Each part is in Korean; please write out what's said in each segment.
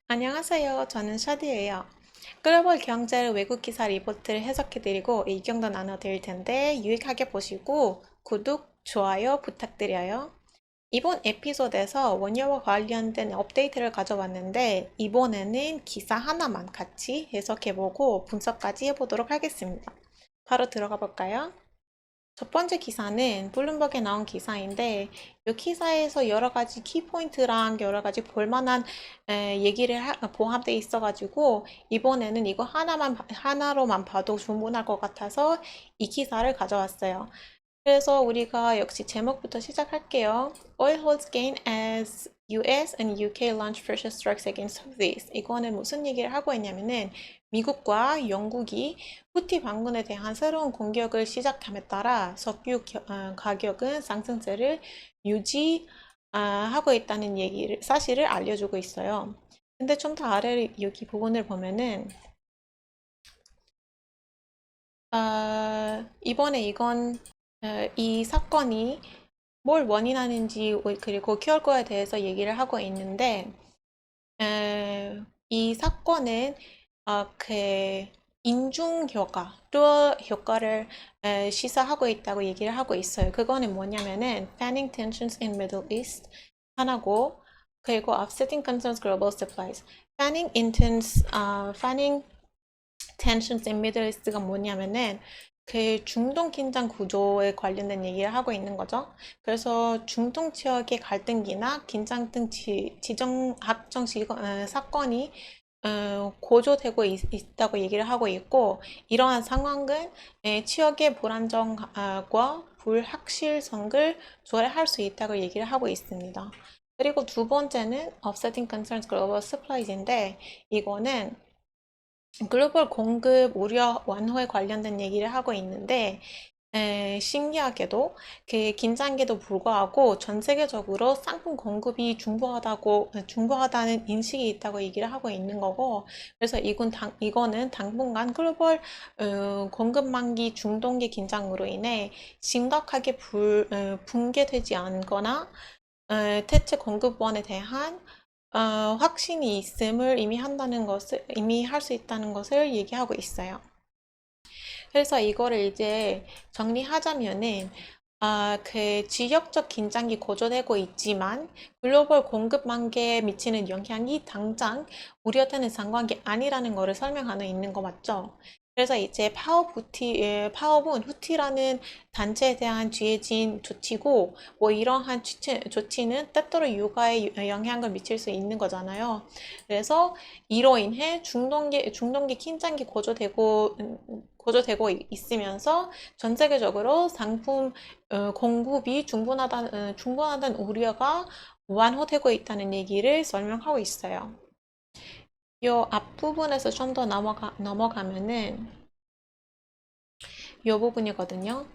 안녕하세요. 저는 샤디예요. 글로벌 경제를 외국 기사 리포트를 해석해드리고 의견도 나눠드릴 텐데 유익하게 보시고 구독, 좋아요 부탁드려요. 이번 에피소드에서 원유와 관련된 업데이트를 가져왔는데 이번에는 기사 하나만 같이 해석해보고 분석까지 해보도록 하겠습니다. 바로 들어가 볼까요? 첫 번째 기사는 블룸버그에 나온 기사인데 이 기사에서 여러 가지 키포인트랑 여러 가지 볼만한 얘기를 포함되어 있어가지고 이번에는 이거 하나로만 봐도 충분할 것 같아서 이 기사를 가져왔어요. 그래서 우리가 역시 제목부터 시작할게요. Oil holds gain as US and UK launch pressure strikes against Houthis. 이거는 무슨 얘기를 하고 있냐면은 미국과 영국이 후티 반군에 대한 새로운 공격을 시작함에 따라 석유 가격은 상승세를 유지하고 있다는 사실을 알려주고 있어요. 근데 좀 더 아래 여기 부분을 보면은 이번에 이 사건이 뭘 원인하는지 그리고 키워거에 대해서 얘기를 하고 있는데 이 사건은 그 인중 효과, 뚜어 효과를 시사하고 있다고 얘기를 하고 있어요. 그거는 뭐냐면은 fanning tensions in Middle East 하나고 그리고 offsetting concerns global supplies. fanning tensions in Middle East가 뭐냐면은 그 중동 긴장 구조에 관련된 얘기를 하고 있는 거죠. 그래서 중동 지역의 갈등기나 긴장 등 지정학적 사건이 고조되고 있다고 얘기를 하고 있고 이러한 상황은 지역의 불안정과 불확실성을 조례할 수 있다고 얘기를 하고 있습니다. 그리고 두 번째는 Offsetting Concerns Global Supplies인데 이거는 글로벌 공급 우려 완화에 관련된 얘기를 하고 있는데 신기하게도 그 긴장에도 불구하고 전 세계적으로 상품 공급이 중부하다는 인식이 있다고 얘기를 하고 있는 거고 그래서 이거는 당분간 글로벌 공급망기 중동계 긴장으로 인해 심각하게 붕괴되지 않거나 대체 공급원에 대한 확신이 있음을 이미 할 수 있다는 것을 얘기하고 있어요. 그래서 이거를 이제 정리하자면은, 그 지역적 긴장이 고조되고 있지만 글로벌 공급 만개에 미치는 영향이 당장 우려되는 상황이 아니라는 것을 설명하는 있는 거 맞죠? 그래서 이제 파업은 후티라는 단체에 대한 뒤에진 조치고 뭐 이러한 조치는 때때로 육아에 영향을 미칠 수 있는 거잖아요. 그래서 이로 인해 중동계 긴장이 고조되고 있으면서 전 세계적으로 상품 공급이 충분하다는 우려가 완화되고 있다는 얘기를 설명하고 있어요. 이 앞부분에서 좀 더 넘어가면은 이 부분이거든요.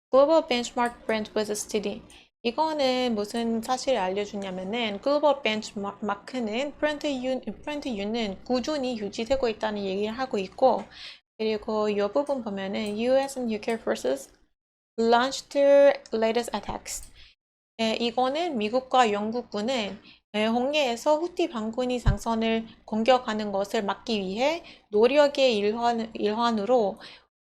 Global Benchmark Brent was steady. 이거는 무슨 사실을 알려주냐면은 글로벌 벤치마크는 브렌트유는 꾸준히 유지되고 있다는 얘기를 하고 있고 그리고 이 부분 보면은 US and UK forces launched their latest attacks. 이거는 미국과 영국군은 홍해에서 후티 반군이 상선을 공격하는 것을 막기 위해 노력의 일환으로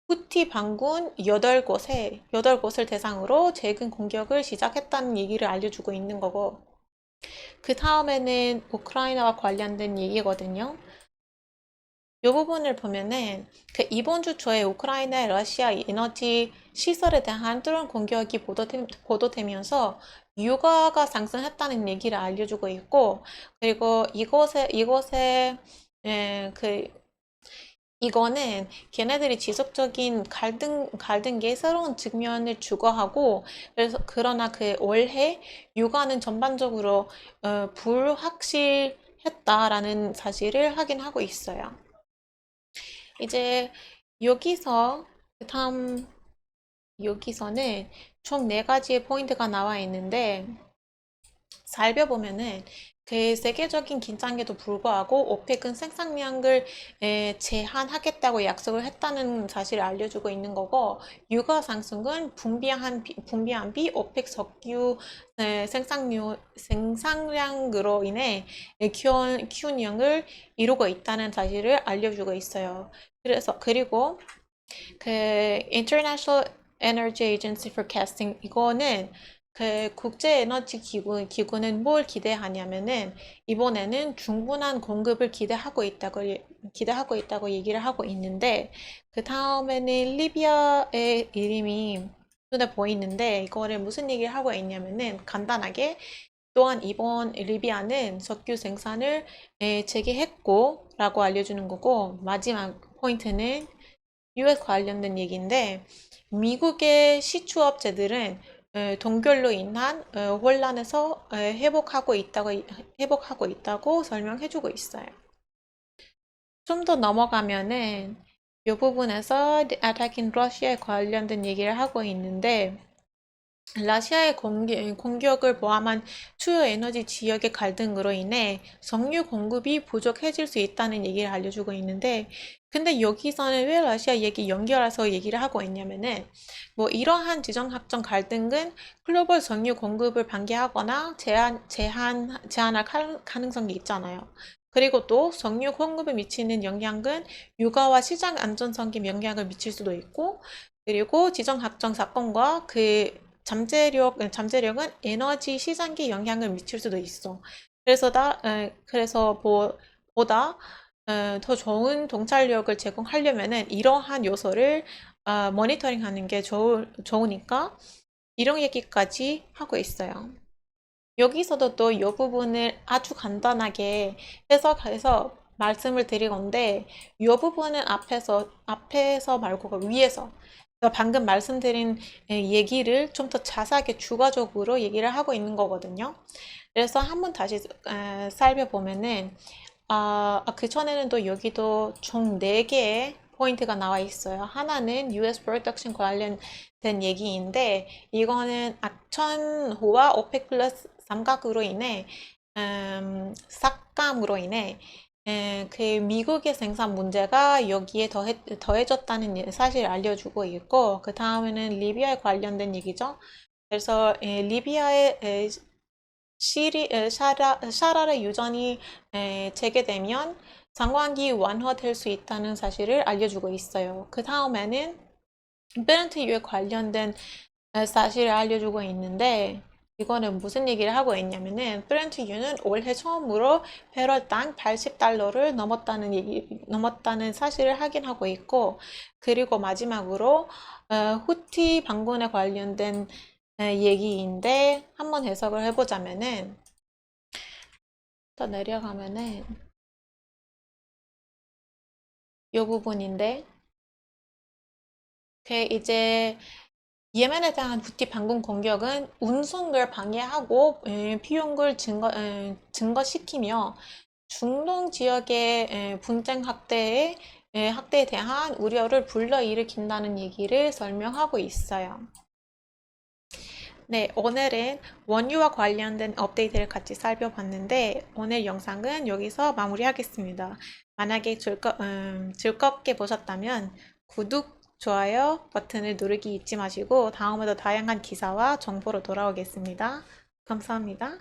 후티 반군 8곳을 대상으로 최근 공격을 시작했다는 얘기를 알려주고 있는 거고 그 다음에는 우크라이나와 관련된 얘기거든요. 이 부분을 보면은 그 이번 주 초에 우크라이나의 러시아 에너지 시설에 대한 드론 공격이 보도되면서 유가가 상승했다는 얘기를 알려주고 있고 그리고 이거는 걔네들이 지속적인 갈등의 새로운 측면을 추구하고 그러나 그 올해 유가는 전반적으로 불확실했다라는 사실을 확인하고 있어요. 이제 여기서 다음 여기서는 총 4가지의 포인트가 나와 있는데 살펴보면은 그 세계적인 긴장에도 불구하고 오펙은 생산량을 제한하겠다고 약속을 했다는 사실을 알려주고 있는 거고, 유가 상승은 분비한 오펙 석유 생산량으로 인해 기운형을 이루고 있다는 사실을 알려주고 있어요. 그리고 그 International Energy Agency Forecasting, 이거는 그 기구는 뭘 기대하냐면은 이번에는 충분한 공급을 기대하고 있다고 얘기를 하고 있는데, 그 다음에는 리비아의 이름이 눈에 보이는데, 이거를 무슨 얘기를 하고 있냐면은 간단하게, 또한 이번 리비아는 석유 생산을 재개했고 라고 알려주는 거고, 마지막 포인트는 US 관련된 얘기인데, 미국의 시추업체들은 동결로 인한 혼란에서 회복하고 있다고 설명해주고 있어요. 좀 더 넘어가면은 이 부분에서 The Attack in Russia에 관련된 얘기를 하고 있는데, 러시아의 공격을 포함한 주요 에너지 지역의 갈등으로 인해 석유 공급이 부족해질 수 있다는 얘기를 알려주고 있는데, 근데 여기서는 왜 러시아 얘기 연결해서 얘기를 하고 있냐면은, 뭐 이러한 지정학적 갈등은 글로벌 석유 공급을 방해하거나 제한할 가능성이 있잖아요. 그리고 또 석유 공급에 미치는 영향은 유가와 시장 안전성에 영향을 미칠 수도 있고, 그리고 지정학적 사건과 그 잠재력은 에너지 시장에 영향을 미칠 수도 있어. 그래서 보다 더 좋은 동찰력을 제공하려면은 이러한 요소를 모니터링하는 게 좋으니까 이런 얘기까지 하고 있어요. 여기서도 또 이 부분을 아주 간단하게 해석해서 말씀을 드릴 건데, 이 부분은 앞에서 말고 위에서 제가 방금 말씀드린 얘기를 좀 더 자세하게 추가적으로 얘기를 하고 있는 거거든요. 그래서 한번 다시 살펴보면은, 그 전에는 또 여기도 총 4개의 포인트가 나와 있어요. 하나는 US Production 관련된 얘기인데, 이거는 악천후와 오펙 플러스 삼각으로 인해 삭감으로 인해 그 미국의 생산 문제가 여기에 더해졌다는 사실을 알려주고 있고, 그 다음에는 리비아에 관련된 얘기죠. 그래서 리비아의 샤랄의 유전이 재개되면 상황이 완화될 수 있다는 사실을 알려주고 있어요. 그 다음에는 베렌트유에 관련된 사실을 알려주고 있는데, 이거는 무슨 얘기를 하고 있냐면은 브렌트유는 올해 처음으로 배럴당 80달러를 넘었다는 사실을 확인하고 있고, 그리고 마지막으로 후티 반군에 관련된 얘기인데, 한번 해석을 해보자면은, 더 내려가면은 이 부분인데, 그 이제 예멘에 대한 후티 반군 공격은 운송을 방해하고 비용을 증가시키며 중동 지역의 분쟁 확대에 대한 우려를 불러일으킨다는 얘기를 설명하고 있어요. 네, 오늘은 원유와 관련된 업데이트를 같이 살펴봤는데, 오늘 영상은 여기서 마무리하겠습니다. 만약에 즐겁게 보셨다면 구독, 좋아요 버튼을 누르기 잊지 마시고, 다음에도 다양한 기사와 정보로 돌아오겠습니다. 감사합니다.